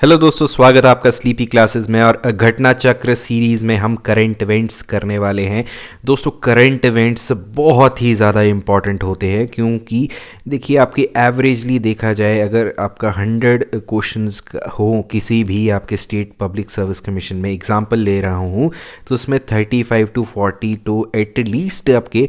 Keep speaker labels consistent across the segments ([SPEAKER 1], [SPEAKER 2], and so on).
[SPEAKER 1] Hello दोस्तों, स्वागत है आपका स्लीपी क्लासेस में। और घटना चक्र सीरीज़ में हम करंट इवेंट्स करने वाले हैं। दोस्तों, करंट इवेंट्स बहुत ही ज़्यादा इम्पॉर्टेंट होते हैं क्योंकि देखिए, आपकी एवरेजली देखा जाए, अगर आपका 100 क्वेश्चंस हो किसी भी आपके स्टेट पब्लिक सर्विस कमीशन में एग्जांपल ले रहा हूँ, तो उसमें 35 to 40 तो एटलीस्ट आपके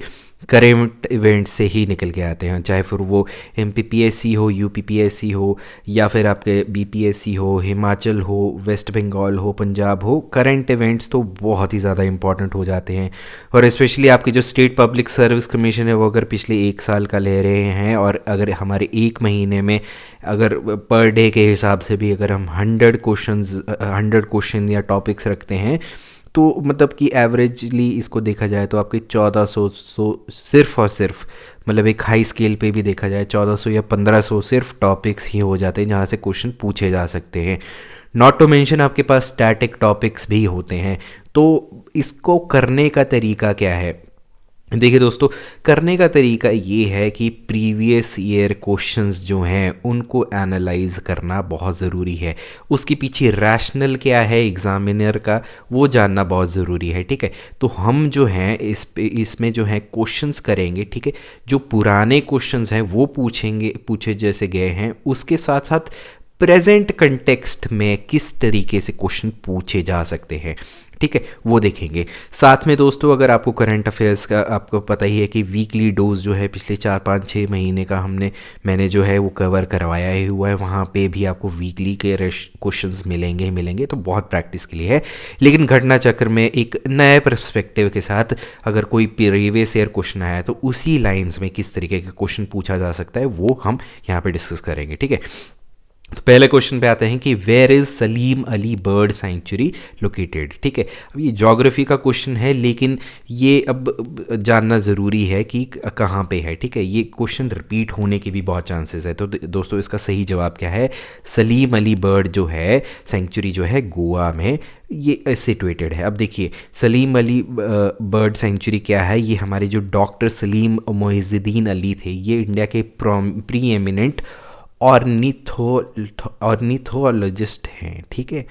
[SPEAKER 1] करेंट इवेंट से ही निकल के आते हैं। चाहे फिर वो एमपीपीएससी हो, यूपीपीएससी हो, या फिर आपके बीपीएससी हो, हिमाचल हो, वेस्ट बंगाल हो, पंजाब हो, करंट इवेंट्स तो बहुत ही ज़्यादा इंपॉर्टेंट हो जाते हैं। और स्पेशली आपके जो स्टेट पब्लिक सर्विस कमीशन है वो अगर पिछले 1 साल का ले रहे हैं, और अगर हमारे 1 महीने में अगर पर डे के हिसाब से भी अगर हम 100 क्वेश्चन या टॉपिक्स रखते हैं, तो मतलब कि एवरेजली इसको देखा जाए तो आपके 1400 सिर्फ और सिर्फ, मतलब एक हाई स्केल पे भी देखा जाए 1400 या 1500 सिर्फ टॉपिक्स ही हो जाते हैं जहाँ से क्वेश्चन पूछे जा सकते हैं। नॉट टू मेंशन आपके पास स्टैटिक टॉपिक्स भी होते हैं। तो इसको करने का तरीका क्या है? देखिए दोस्तों, करने का तरीका ये है कि प्रीवियस ईयर क्वेश्चंस जो हैं उनको एनालाइज करना बहुत ज़रूरी है। उसके पीछे रैशनल क्या है एग्जामिनर का, वो जानना बहुत ज़रूरी है। ठीक है, तो हम जो हैं इसमें जो है क्वेश्चंस करेंगे। ठीक है, जो पुराने क्वेश्चंस हैं वो पूछे जैसे गए हैं, उसके साथ साथ प्रेजेंट कंटेक्स्ट में किस तरीके से क्वेश्चन पूछे जा सकते हैं, ठीक है, वो देखेंगे। साथ में दोस्तों, अगर आपको करंट अफेयर्स का आपको पता ही है कि वीकली डोज जो है पिछले 4-5-6 महीने का मैंने जो है वो कवर करवाया ही हुआ है। वहाँ पे भी आपको वीकली के क्वेश्चंस मिलेंगे, तो बहुत प्रैक्टिस के लिए है। लेकिन घटना चक्र में एक नए पर्सपेक्टिव के साथ अगर कोई प्रीवियस ईयर क्वेश्चन आया तो उसी लाइन्स में किस तरीके का क्वेश्चन पूछा जा सकता है वो हम यहाँ पर डिस्कस करेंगे। ठीक है, तो पहले क्वेश्चन पे आते हैं कि where is Salim Ali bird sanctuary located. ठीक है, अब ये ज्योग्राफी का क्वेश्चन है, लेकिन ये अब जानना ज़रूरी है कि कहाँ पे है। ठीक है, ये क्वेश्चन रिपीट होने के भी बहुत चांसेस है। तो दोस्तों, इसका सही जवाब क्या है? सलीम अली बर्ड जो है सेंचुरी जो है गोवा में ये सिचुएटेड है। अब देखिए, सलीम अली बर्ड सेंचुरी क्या है? ये हमारे जो डॉक्टर सलीम मोइज़ुद्दीन अली थे, ये इंडिया के प्री एमिनेंट ऑर्निथोलॉजिस्ट हैं। ठीक है,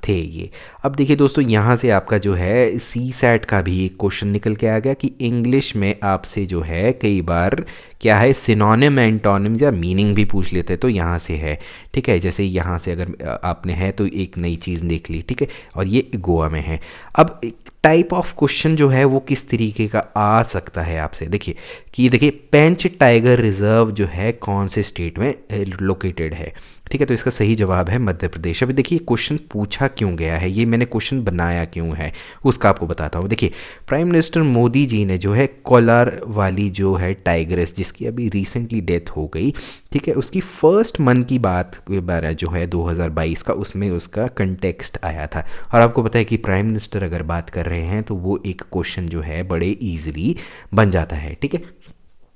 [SPEAKER 1] थे ये। अब देखिए दोस्तों, यहाँ से आपका जो है सी सैट का भी एक क्वेश्चन निकल के आ गया कि इंग्लिश में आपसे जो है कई बार क्या है, सिनोनिम एंटोनिम्स या मीनिंग भी पूछ लेते हैं। तो यहाँ से है। ठीक है, जैसे यहाँ से अगर आपने है तो एक नई चीज़ देख ली। ठीक है, और ये गोवा में है। अब टाइप ऑफ क्वेश्चन जो है वो किस तरीके का आ सकता है आपसे, देखिए पेंच टाइगर रिजर्व जो है कौन से स्टेट में लोकेटेड है। ठीक है, तो इसका सही जवाब है मध्य प्रदेश। अभी देखिए क्वेश्चन पूछा क्यों गया है, ये मैंने क्वेश्चन बनाया क्यों है उसका आपको बताता हूँ। देखिए, प्राइम मिनिस्टर मोदी जी ने जो है कोलार वाली जो है टाइगरेस, जिसकी अभी रिसेंटली डेथ हो गई, ठीक है, उसकी फर्स्ट मन की बात जो है 2022 का, उसमें उसका कंटेक्स्ट आया था। और आपको पता है कि प्राइम मिनिस्टर अगर बात कर रहे हैं तो वो एक क्वेश्चन जो है बड़े ईजिली बन जाता है। ठीक है,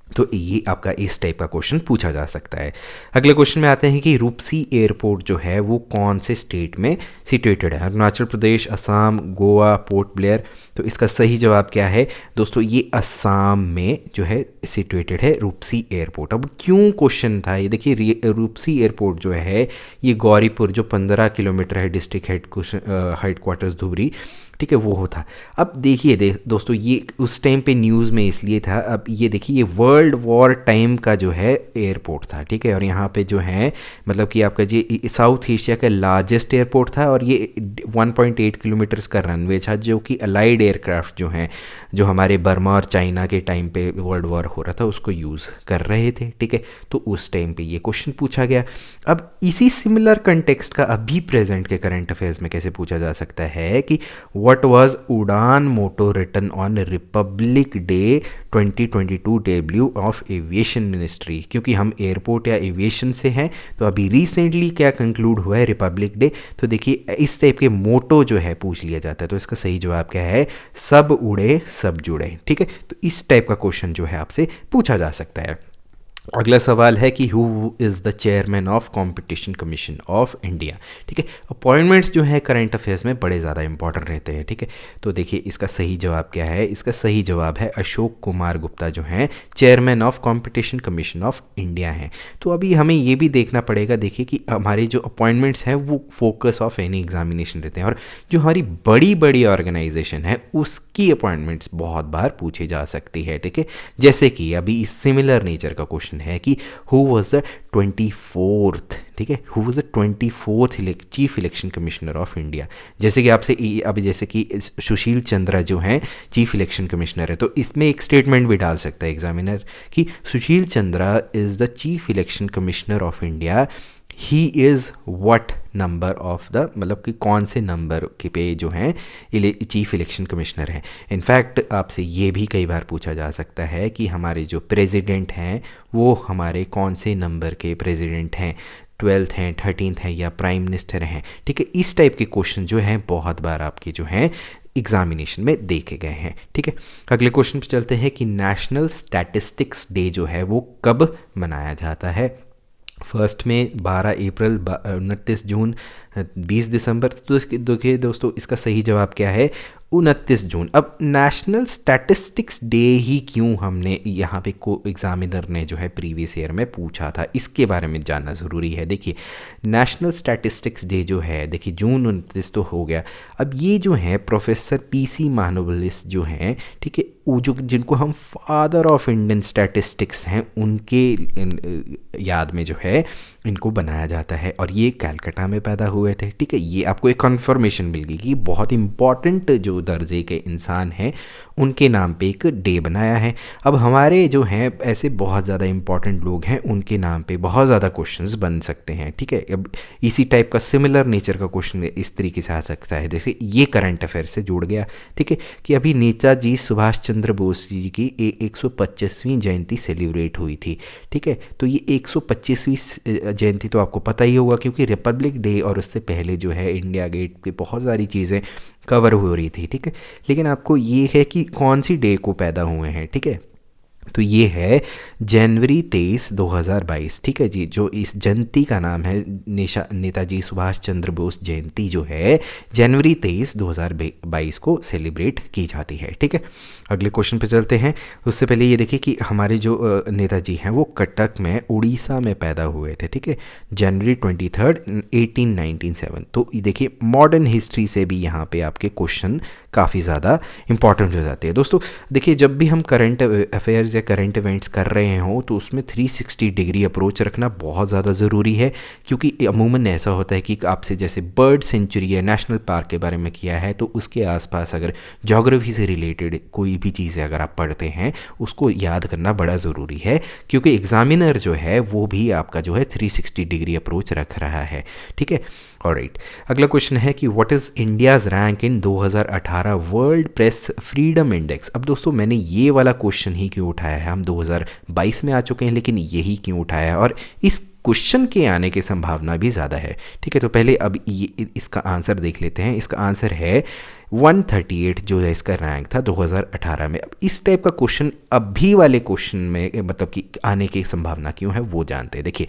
[SPEAKER 1] तो ये आपका इस टाइप का क्वेश्चन पूछा जा सकता है। अगले क्वेश्चन में आते हैं कि रूपसी एयरपोर्ट जो है वो कौन से स्टेट में सिचुएटेड है? Arunachal Pradesh, Assam, Goa, port Blair. तो इसका सही जवाब क्या है दोस्तों? ये असम में जो है सिचुएटेड है रूपसी एयरपोर्ट। अब क्यों क्वेश्चन था ये? देखिए, रूपसी एयरपोर्ट जो है ये गौरीपुर जो 15 किलोमीटर है डिस्ट्रिक्ट हेडक्वार्टर्स धुबरी, ठीक है, वो होता। अब देखिए दोस्तों, ये उस टाइम पे न्यूज़ में इसलिए था। अब ये देखिए, ये वर्ल्ड वॉर टाइम का जो है एयरपोर्ट था। ठीक है, और यहाँ पे जो है मतलब कि आपका ये साउथ एशिया का लार्जेस्ट एयरपोर्ट था, और ये 1.8 किलोमीटर्स का रनवे था, जो कि अलाइड एयरक्राफ्ट जो हैं, जो हमारे बर्मा और चाइना के टाइम पे वर्ल्ड वॉर हो रहा था उसको यूज़ कर रहे थे। ठीक है, तो उस टाइम पे ये क्वेश्चन पूछा गया। अब इसी सिमिलर कंटेक्स्ट का अभी प्रेजेंट के करंट अफेयर्स में कैसे पूछा जा सकता है कि What was उड़ान मोटो written on Republic day 2022 debut of aviation ministry? क्योंकि हम एयरपोर्ट या एविएशन से हैं, तो अभी रिसेंटली क्या कंक्लूड हुआ है, रिपब्लिक डे। तो देखिए, इस टाइप के मोटो जो है पूछ लिया जाता है। तो इसका सही जवाब क्या है? सब उड़े सब जुड़े। ठीक है, तो इस टाइप का क्वेश्चन जो है आपसे पूछा जा सकता है। अगला सवाल है कि who is the chairman of competition commission of India. ठीक है, अपॉइंटमेंट्स जो है करंट अफेयर्स में बड़े ज़्यादा इंपॉर्टेंट रहते हैं। ठीक है, तो देखिए इसका सही जवाब क्या है। इसका सही जवाब है अशोक कुमार गुप्ता जो हैं chairman of competition commission of India हैं। तो अभी हमें ये भी देखना पड़ेगा, देखिए कि हमारे जो अपॉइंटमेंट्स हैं वो फोकस ऑफ एनी एग्जामिनेशन रहते हैं, और जो हमारी बड़ी बड़ी ऑर्गेनाइजेशन है उसकी अपॉइंटमेंट्स बहुत बार पूछी जा सकती है। ठीक है, जैसे कि अभी इस सिमिलर नेचर का क्वेश्चन है कि हु वाज द 24th, ठीक है, who was the 24th chief election commissioner of India. जैसे कि आपसे अभी जैसे कि सुशील चंद्रा जो हैं चीफ इलेक्शन कमिश्नर है, तो इसमें एक स्टेटमेंट भी डाल सकता है एग्जामिनर कि Sushil Chandra is the chief election commissioner of India, he is what number of the, मतलब कि कौन से नंबर के पे जो हैं चीफ इलेक्शन कमिश्नर हैं। इनफैक्ट आपसे ये भी कई बार पूछा जा सकता है कि हमारे जो प्रेसिडेंट हैं वो हमारे कौन से नंबर के प्रेसिडेंट हैं, 12th हैं, 13th हैं या प्राइम मिनिस्टर हैं। ठीक है, इस टाइप के क्वेश्चन जो हैं बहुत बार आपके जो हैं एग्जामिनेशन में देखे गए हैं। ठीक है, अगले क्वेश्चन पे चलते हैं कि नेशनल स्टैटिस्टिक्स डे जो है वो कब मनाया जाता है। फर्स्ट में 12 अप्रैल, 29 जून, 20 दिसंबर। तो देखिए दोस्तों इसका सही जवाब क्या है, 29 जून। अब नेशनल स्टैटिस्टिक्स डे ही क्यों हमने यहाँ पे को एग्जामिनर ने जो है प्रीवियस ईयर में पूछा था, इसके बारे में जानना ज़रूरी है। देखिए नेशनल स्टैटिस्टिक्स डे जो है, देखिए जून 29 तो हो गया। अब ये जो है प्रोफेसर पीसी महानोबिस जो हैं, ठीक है, वो जो जिनको हम फादर ऑफ इंडियन स्टैटिस्टिक्स हैं, उनके याद में जो है इनको बनाया जाता है, और ये कलकत्ता में पैदा हुए थे। ठीक है, ये आपको एक कन्फर्मेशन मिल गई कि बहुत इंपॉर्टेंट जो दर्जे के इंसान हैं उनके नाम पे एक डे बनाया है। अब हमारे जो हैं ऐसे बहुत ज़्यादा इंपॉर्टेंट लोग हैं, उनके नाम पे बहुत ज़्यादा क्वेश्चंस बन सकते हैं। ठीक है, अब इसी टाइप का सिमिलर नेचर का क्वेश्चन इस तरीके से आ सकता है, जैसे ये करंट अफेयर से जुड़ गया। ठीक है, कि अभी नेताजी सुभाष चंद्र बोस जी की 125वीं जयंती सेलिब्रेट हुई थी। ठीक है, तो ये 125वीं जयंती तो आपको पता ही होगा, क्योंकि रिपब्लिक डे और उससे पहले जो है इंडिया गेट पे बहुत सारी चीज़ें कवर हो रही थी। ठीक है, लेकिन आपको ये है कि कौन सी डे को पैदा हुए हैं। ठीक है, तो ये है जनवरी 23, 2022। ठीक है जी, जो इस जयंती का नाम है नेताजी सुभाष चंद्र बोस जयंती जो है जनवरी 23, 2022 को सेलिब्रेट की जाती है। ठीक है, अगले क्वेश्चन पे चलते हैं। उससे पहले ये देखिए कि हमारे जो नेताजी हैं वो कटक में उड़ीसा में पैदा हुए थे। ठीक है, जनवरी 23, 1897। तो ये देखिए मॉडर्न हिस्ट्री से भी यहाँ पे आपके क्वेश्चन काफ़ी ज़्यादा इंपॉर्टेंट हो जाते हैं। दोस्तों देखिए, जब भी हम करंट अफेयर्स या करंट इवेंट्स कर रहे हों तो उसमें 360 डिग्री अप्रोच रखना बहुत ज़्यादा ज़रूरी है, क्योंकि अमूमन ऐसा होता है कि आपसे जैसे बर्ड सेंचुरी या नेशनल पार्क के बारे में किया है, तो उसके आसपास अगर ज्योग्राफी से रिलेटेड कोई भी चीज़ें अगर आप पढ़ते हैं उसको याद करना बड़ा ज़रूरी है, क्योंकि एग्जामिनर जो है वो भी आपका जो है 360 डिग्री अप्रोच रख रहा है। ठीक है, ऑलराइट, अगला क्वेश्चन है कि what is India's rank in 2018 world press freedom index. अब दोस्तों मैंने ये वाला क्वेश्चन ही क्यों उठाया है, हम 2022 में आ चुके हैं लेकिन यही क्यों उठाया है, और इस क्वेश्चन के आने की संभावना भी ज़्यादा है। ठीक है, तो पहले अब ये इसका आंसर देख लेते हैं। इसका आंसर है 138 जो है इसका रैंक था 2018 में। अब इस टाइप का क्वेश्चन अभी वाले क्वेश्चन में मतलब कि आने की संभावना क्यों है वो जानते हैं। देखिए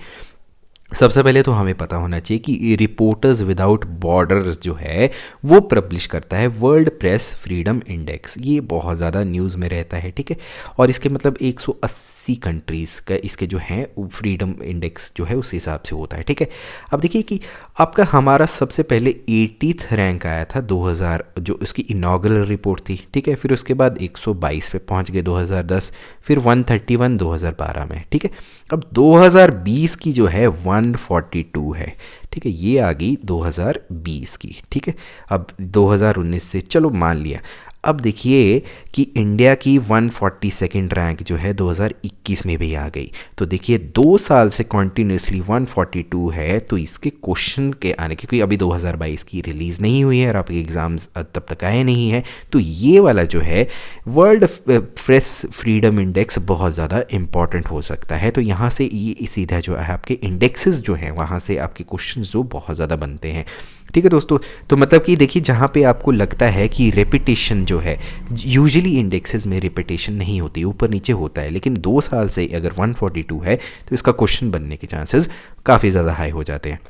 [SPEAKER 1] सबसे पहले तो हमें पता होना चाहिए कि रिपोर्टर्स विदाउट बॉर्डर्स जो है वो पब्लिश करता है वर्ल्ड प्रेस फ्रीडम इंडेक्स। ये बहुत ज़्यादा न्यूज़ में रहता है। ठीक है, और इसके मतलब 180 कंट्रीज़ का इसके जो हैं फ्रीडम इंडेक्स जो है उस हिसाब से होता है। ठीक है, अब देखिए कि आपका हमारा सबसे पहले 80th रैंक आया था 2000, जो उसकी इनॉग्रल रिपोर्ट थी। ठीक है, फिर उसके बाद 122 पे पहुंच गए 2010, फिर 131 2012 में। ठीक है, अब 2020 की जो है 142 है। ठीक है, ये आ गई 2020 की। ठीक है, अब 2019 से चलो मान लिया। अब देखिए कि इंडिया की 142nd रैंक जो है 2021 में भी आ गई। तो देखिए 2 साल से कॉन्टीन्यूसली 142 है, तो इसके क्वेश्चन के आने, क्योंकि अभी 2022 की रिलीज़ नहीं हुई है और आपके एग्ज़ाम्स तब तक आए नहीं है, तो ये वाला जो है वर्ल्ड प्रेस फ्रीडम इंडेक्स बहुत ज़्यादा इंपॉर्टेंट हो सकता है। तो यहाँ से ये सीधा जो है आपके इंडेक्सेस जो हैं वहाँ से आपके क्वेश्चन जो बहुत ज़्यादा बनते हैं। ठीक है दोस्तों। तो मतलब कि देखिए जहाँ पे आपको लगता है कि रेपिटेशन जो है, यूजुअली इंडेक्सेस में रेपिटेशन नहीं होती, ऊपर नीचे होता है, लेकिन 2 साल से अगर 142 है तो इसका क्वेश्चन बनने के चांसेस काफ़ी ज़्यादा हाई हो जाते हैं।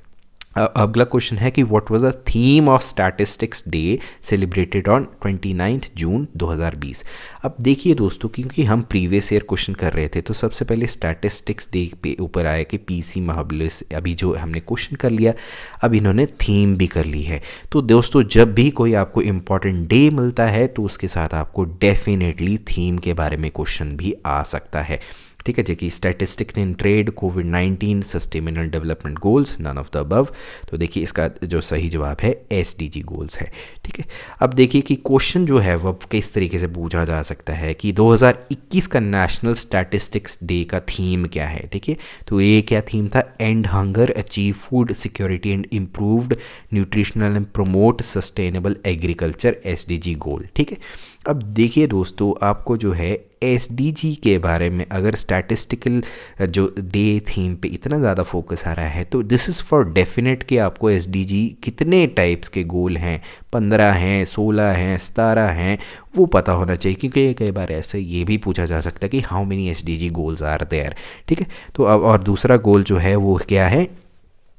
[SPEAKER 1] अगला क्वेश्चन है कि what was the theme of statistics day celebrated on 29 जून 2020। अब देखिए दोस्तों, क्योंकि हम प्रीवियस ईयर क्वेश्चन कर रहे थे तो सबसे पहले स्टैटिस्टिक्स डे पे ऊपर आया कि पीसी महाबलेस, अभी जो हमने क्वेश्चन कर लिया, अब इन्होंने थीम भी कर ली है। तो दोस्तों जब भी कोई आपको इम्पॉर्टेंट डे मिलता है तो उसके साथ आपको डेफिनेटली थीम के बारे में क्वेश्चन भी आ सकता है। ठीक है जी, कि स्टैटिस्टिक्स इन ट्रेड, कोविड-19, sustainable development goals, none of the above. तो देखिए इसका जो सही जवाब है एसडीजी गोल्स है। ठीक है, अब देखिए कि क्वेश्चन जो है वो किस तरीके से पूछा जा सकता है कि 2021 का नेशनल स्टैटिस्टिक्स डे का थीम क्या है। ठीक है, तो ये क्या थीम था, end hunger, achieve food security and improved nutritional and promote sustainable agriculture, SDG goal. ठीक है, अब देखिए दोस्तों आपको जो है एसडीजी के बारे में अगर स्टैटिस्टिकल जो डे थीम पे इतना ज़्यादा फोकस आ रहा है तो दिस इज़ फॉर डेफिनेट कि आपको एसडीजी कितने टाइप्स के गोल हैं, 15 हैं, 16 हैं, 17 हैं, वो पता होना चाहिए, क्योंकि कई बार ऐसे ये भी पूछा जा सकता है कि how many SDG goals are there. ठीक है, तो अब और दूसरा गोल जो है वो क्या है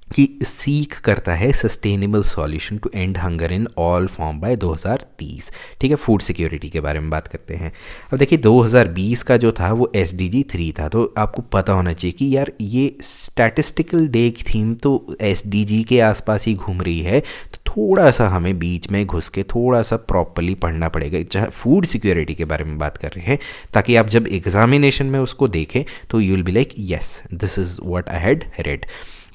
[SPEAKER 1] कि सीख करता है sustainable solution to end hunger in all form by 2030। ठीक है, फूड सिक्योरिटी के बारे में बात करते हैं। अब देखिए 2020 का जो था वो एसडीजी 3 था, तो आपको पता होना चाहिए कि यार ये स्टैटिस्टिकल डे की थीम तो एसडीजी के आसपास ही घूम रही है, तो थोड़ा सा हमें बीच में घुस के थोड़ा सा प्रॉपरली पढ़ना पड़ेगा, चाहे फूड सिक्योरिटी के बारे में बात कर रहे हैं, ताकि आप जब एग्जामिनेशन में उसको देखें तो you will be like yes this is what I had read.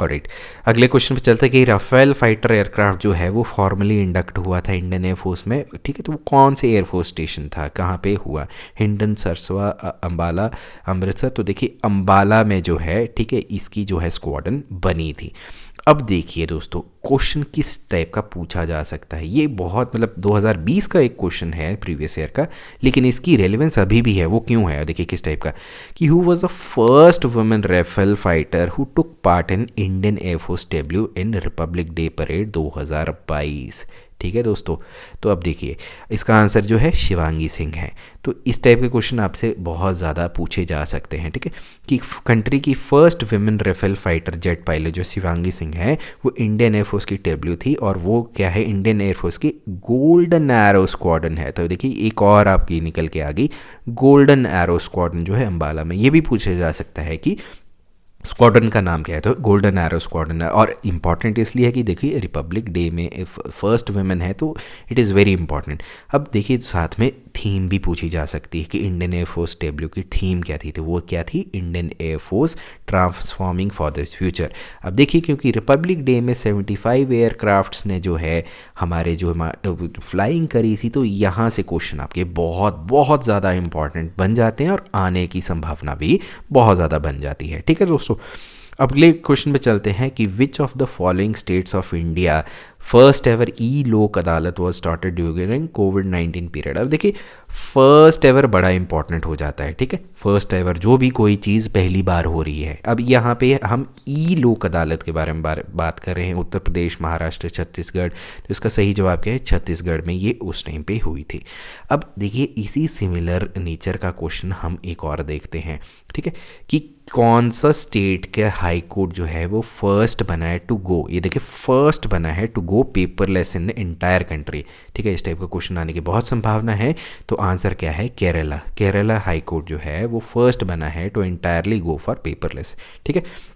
[SPEAKER 1] Alright, अगले क्वेश्चन पे चलते हैं कि राफेल फाइटर एयरक्राफ्ट जो है वो फॉर्मली इंडक्ट हुआ था इंडियन एयरफोर्स में। ठीक है, तो वो कौन से एयरफोर्स स्टेशन था, कहाँ पे हुआ, हिंडन, सरसवा, अंबाला, अमृतसर। तो देखिए अंबाला में जो है, ठीक है, इसकी जो है स्क्वाड्रन बनी थी। अब देखिए दोस्तों क्वेश्चन किस टाइप का पूछा जा सकता है, ये बहुत मतलब 2020 का एक क्वेश्चन है प्रीवियस ईयर का, लेकिन इसकी रेलेवेंस अभी भी है। वो क्यों है, देखिए किस टाइप का, कि who was the first women rifle fighter who took part in Indian air force debut in Republic day parade 2022। ठीक है दोस्तों, तो अब देखिए इसका आंसर जो है शिवांगी सिंह है। तो इस टाइप के क्वेश्चन आपसे बहुत ज़्यादा पूछे जा सकते हैं। ठीक है, कि कंट्री की first women rifle fighter jet pilot जो शिवांगी सिंह है वो इंडियन एयरफोर्स की डेब्यू थी, और वो क्या है, इंडियन एयरफोर्स की गोल्डन एरो स्क्वाड्रन है। तो देखिए एक और आपकी निकल के आ गई, गोल्डन एरो स्क्वाड्रन जो है अंबाला में। ये भी पूछा जा सकता है कि स्क्वाड्रन का नाम क्या है, तो गोल्डन एरो स्क्वाड्रन है। और इम्पॉर्टेंट इसलिए है कि देखिए रिपब्लिक डे में फर्स्ट वुमेन है तो इट इज़ वेरी इंपॉर्टेंट। अब देखिए साथ में थीम भी पूछी जा सकती है कि इंडियन एयरफोर्स डेब्यू की थीम क्या थी, तो वो क्या थी, Indian air force transforming for the future. अब देखिए क्योंकि रिपब्लिक डे में 75 एयरक्राफ्ट्स ने जो है हमारे जो फ्लाइंग करी थी, तो यहाँ से क्वेश्चन आपके बहुत बहुत ज़्यादा इंपॉर्टेंट बन जाते हैं और आने की संभावना भी बहुत ज़्यादा बन जाती है। ठीक है दोस्तों, अगले क्वेश्चन पे चलते हैं कि which of the following states of India first ever e Lok Adalat was started during कोविड-19 पीरियड। अब देखिए फर्स्ट एवर बड़ा इंपॉर्टेंट हो जाता है। ठीक है, फर्स्ट एवर जो भी कोई चीज़ पहली बार हो रही है। अब यहाँ पे हम ई लोक अदालत के बारे में बात कर रहे हैं, उत्तर प्रदेश, महाराष्ट्र, छत्तीसगढ़। तो इसका सही जवाब क्या है, छत्तीसगढ़ में ये उस टाइम पे हुई थी। अब देखिए इसी सिमिलर नेचर का क्वेश्चन हम एक और देखते हैं। ठीक है, कि कौन सा स्टेट के हाई कोर्ट जो है वो फर्स्ट बना है टू गो, ये देखिए फर्स्ट बना है to go paperless in the entire country. ठीक है, इस टाइप का क्वेश्चन आने की बहुत संभावना है। तो आंसर क्या है, केरला। केरला हाई कोर्ट जो है वो फर्स्ट बना है to entirely go for paperless. ठीक है,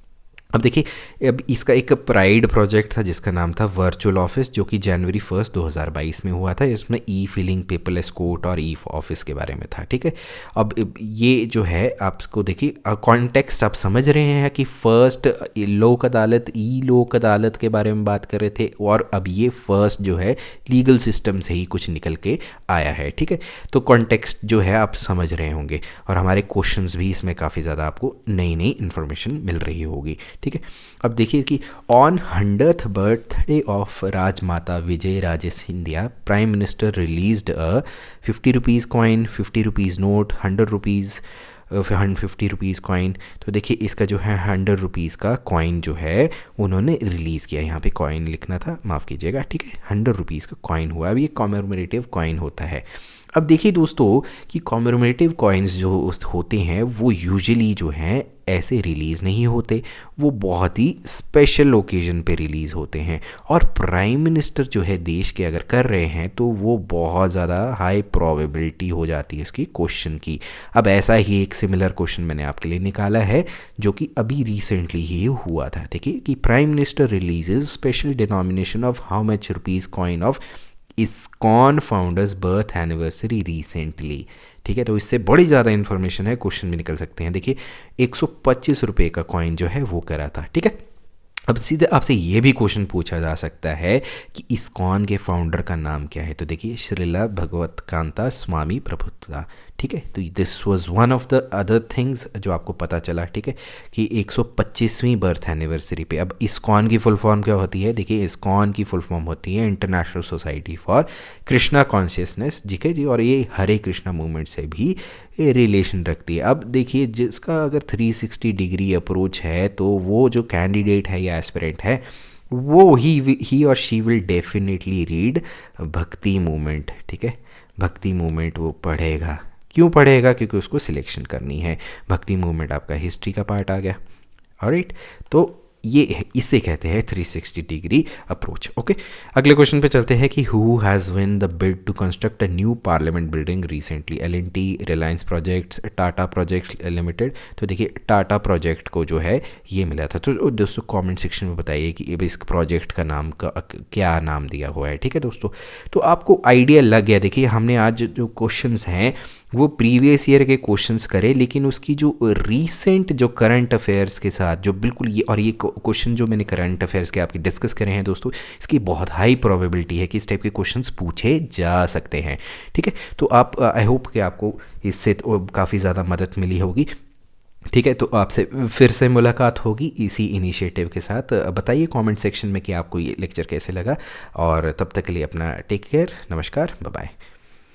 [SPEAKER 1] अब देखिए अब इसका एक प्राइड प्रोजेक्ट था जिसका नाम था वर्चुअल ऑफिस, जो कि जनवरी 1 2022 में हुआ था। इसमें ई फिलिंग, पेपरलेस कोर्ट और ई ऑफिस के बारे में था। ठीक है, अब ये जो है आपको देखिए कॉन्टेक्स्ट आप समझ रहे हैं कि फर्स्ट लोक अदालत, ई लोक अदालत के बारे में बात कर रहे थे, और अब ये फर्स्ट जो है लीगल सिस्टम से ही कुछ निकल के आया है। ठीक है, तो कॉन्टेक्स्ट जो है आप समझ रहे होंगे, और हमारे क्वेश्चंस भी इसमें काफ़ी ज़्यादा आपको नई नई इन्फॉर्मेशन मिल रही होगी। ठीक है, अब देखिए कि on 100th birthday of Rajmata Vijay Raje Scindia, prime minister released a 50 rupees coin, 50 rupees note, 100 rupees 150 rupees coin. तो देखिए इसका जो है 100 रुपीज़ का कॉइन जो है उन्होंने रिलीज़ किया, यहाँ पे कॉइन लिखना था, माफ़ कीजिएगा, ठीक है। 100 रुपीज़ का कॉइन हुआ। अब ये कॉमेमोरेटिव कॉइन होता है। अब देखिए दोस्तों कि कॉमेमोरेटिव कॉइन्स जो होते हैं वो यूजुअली जो हैं ऐसे रिलीज़ नहीं होते, वो बहुत ही स्पेशल ओकेजन पे रिलीज़ होते हैं। और प्राइम मिनिस्टर जो है देश के अगर कर रहे हैं तो वो बहुत ज़्यादा हाई प्रोबेबिलिटी हो जाती है इसकी क्वेश्चन की। अब ऐसा ही एक सिमिलर क्वेश्चन मैंने आपके लिए निकाला है जो कि अभी रिसेंटली ही हुआ था। देखिए कि prime minister releases special denomination of how much rupees coin of ISKCON founders birth anniversary recently. ठीक है, तो इससे बड़ी ज़्यादा इन्फॉर्मेशन है, क्वेश्चन भी निकल सकते हैं। देखिए 125 रुपये का कॉइन जो है वो करा था। ठीक है, अब सीधे आपसे ये भी क्वेश्चन पूछा जा सकता है कि इस्कॉन के फाउंडर का नाम क्या है। तो देखिए श्रीला भगवतकांता स्वामी प्रभुत्वा। ठीक है, तो this was one of the other things जो आपको पता चला। ठीक है, कि 125वीं बर्थ एनिवर्सरी पे। अब इस्कॉन की फुल फॉर्म क्या होती है? देखिए इस्कॉन की फुल फॉर्म होती है international society for Krishna consciousness. ठीक है जी, और ये हरे कृष्णा मूवमेंट से भी रिलेशन रखती है। अब देखिए जिसका अगर 360 डिग्री अप्रोच है तो वो जो कैंडिडेट है या एस्पिरेंट है वो ही और शी विल डेफिनेटली रीड भक्ति मूवमेंट। ठीक है, भक्ति मूवमेंट वो पढ़ेगा। क्यों पढ़ेगा? क्योंकि उसको सिलेक्शन करनी है। भक्ति मूवमेंट आपका हिस्ट्री का पार्ट आ गया। ऑलराइट, तो ये इसे कहते हैं 360 डिग्री अप्रोच। ओके, अगले क्वेश्चन पे चलते हैं कि who has win the bid to construct a new parliament building recently? L&T, Reliance projects, Tata projects limited. तो देखिए टाटा प्रोजेक्ट को जो है ये मिला था। तो दोस्तों कमेंट सेक्शन में बताइए कि इस प्रोजेक्ट का नाम का क्या नाम दिया हुआ है। ठीक है दोस्तों, तो आपको आइडिया लग गया। देखिए हमने आज जो क्वेश्चंस हैं वो प्रीवियस ईयर के क्वेश्चंस करे, लेकिन उसकी जो रीसेंट जो करंट अफेयर्स के साथ जो बिल्कुल ये, और ये क्वेश्चन जो मैंने करंट अफेयर्स के आपके डिस्कस करे हैं दोस्तों, इसकी बहुत हाई प्रोबेबिलिटी है कि इस टाइप के क्वेश्चंस पूछे जा सकते हैं। ठीक है, तो आप आई होप कि आपको इससे काफ़ी ज़्यादा मदद मिली होगी। ठीक है, तो आपसे फिर से मुलाकात होगी इसी इनिशिएटिव के साथ। बताइए कमेंट सेक्शन में कि आपको ये लेक्चर कैसे लगा, और तब तक के लिए अपना टेक केयर, नमस्कार, बाय बाय।